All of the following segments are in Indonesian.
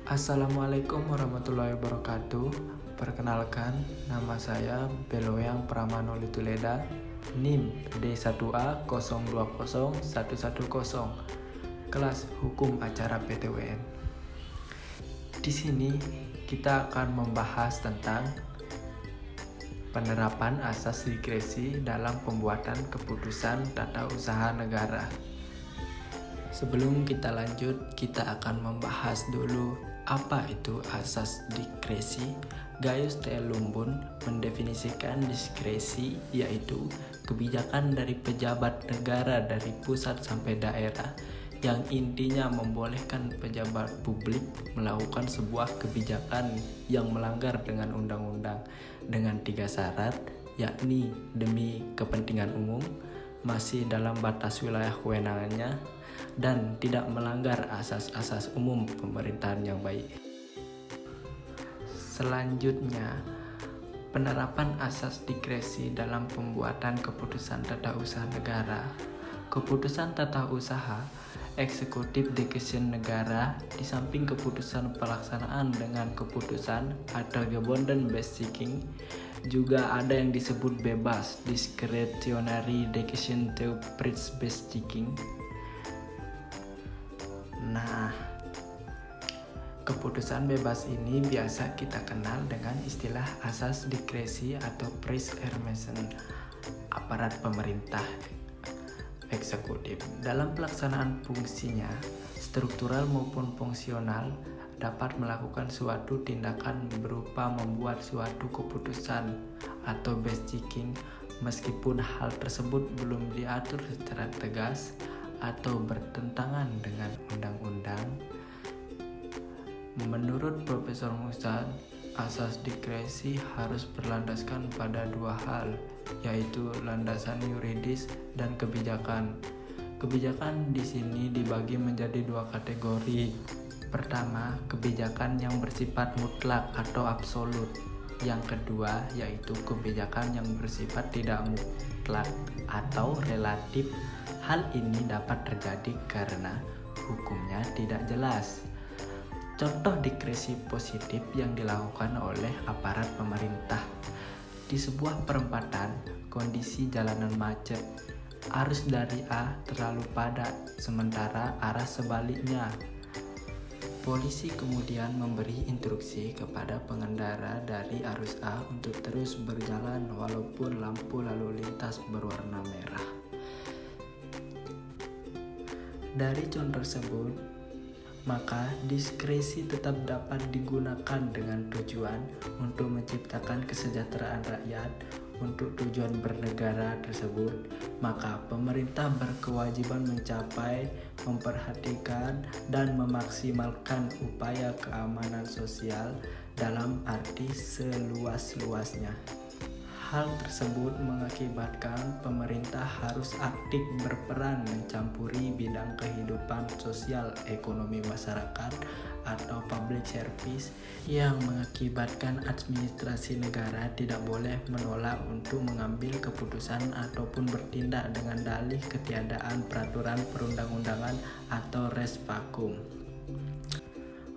Assalamualaikum warahmatullahi wabarakatuh. Perkenalkan, nama saya Beloyang Pramano Lituleda, NIM D1A 020110, kelas Hukum Acara PTWN. Di sini kita akan membahas tentang penerapan asas diskresi dalam pembuatan keputusan tata usaha negara. Sebelum kita lanjut, kita akan membahas dulu apa itu asas diskresi. Gaius T. Lumbun mendefinisikan diskresi yaitu kebijakan dari pejabat negara dari pusat sampai daerah yang intinya membolehkan pejabat publik melakukan sebuah kebijakan yang melanggar dengan undang-undang dengan 3 syarat, yakni demi kepentingan umum, masih dalam batas wilayah kewenangannya, dan tidak melanggar asas-asas umum pemerintahan yang baik. Selanjutnya, penerapan asas diskresi dalam pembuatan keputusan tata usaha negara. Keputusan tata usaha eksekutif decision negara di samping keputusan pelaksanaan dengan keputusan atau abandon decision juga ada yang disebut bebas discretionary decision to price decision. Nah, keputusan bebas ini biasa kita kenal dengan istilah asas diskresi atau prise hermessen aparat pemerintah eksekutif. Dalam pelaksanaan fungsinya, struktural maupun fungsional, dapat melakukan suatu tindakan berupa membuat suatu keputusan atau decision meskipun hal tersebut belum diatur secara tegas atau bertentangan dengan undang-undang. Menurut Profesor Musa, asas diskresi harus berlandaskan pada 2 hal, yaitu landasan yuridis dan kebijakan. Kebijakan di sini dibagi menjadi 2 kategori. Pertama, kebijakan yang bersifat mutlak atau absolut. Yang kedua, yaitu kebijakan yang bersifat tidak mutlak atau relatif. Hal ini dapat terjadi karena hukumnya tidak jelas. Contoh diskresi positif yang dilakukan oleh aparat pemerintah. Di sebuah perempatan, kondisi jalanan macet. Arus dari A terlalu padat, sementara arah sebaliknya. Polisi kemudian memberi instruksi kepada pengendara dari arus A untuk terus berjalan walaupun lampu lalu lintas berwarna merah. Dari contoh tersebut, maka diskresi tetap dapat digunakan dengan tujuan untuk menciptakan kesejahteraan rakyat. Untuk tujuan bernegara tersebut, maka pemerintah berkewajiban mencapai, memperhatikan, dan memaksimalkan upaya keamanan sosial dalam arti seluas-luasnya. Hal tersebut mengakibatkan pemerintah harus aktif berperan mencampuri bidang kehidupan sosial ekonomi masyarakat atau public service, yang mengakibatkan administrasi negara tidak boleh menolak untuk mengambil keputusan ataupun bertindak dengan dalih ketiadaan peraturan perundang-undangan atau res vacuum.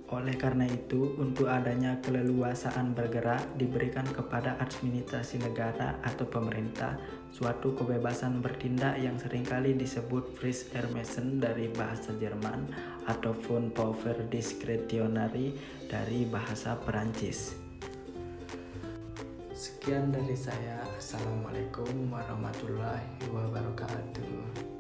Oleh karena itu, untuk adanya keleluasaan bergerak diberikan kepada administrasi negara atau pemerintah suatu kebebasan bertindak yang seringkali disebut Prise Hermessen dari bahasa Jerman ataupun Pouvoir discrétionnaire dari bahasa Perancis. Sekian dari saya. Assalamualaikum warahmatullahi wabarakatuh.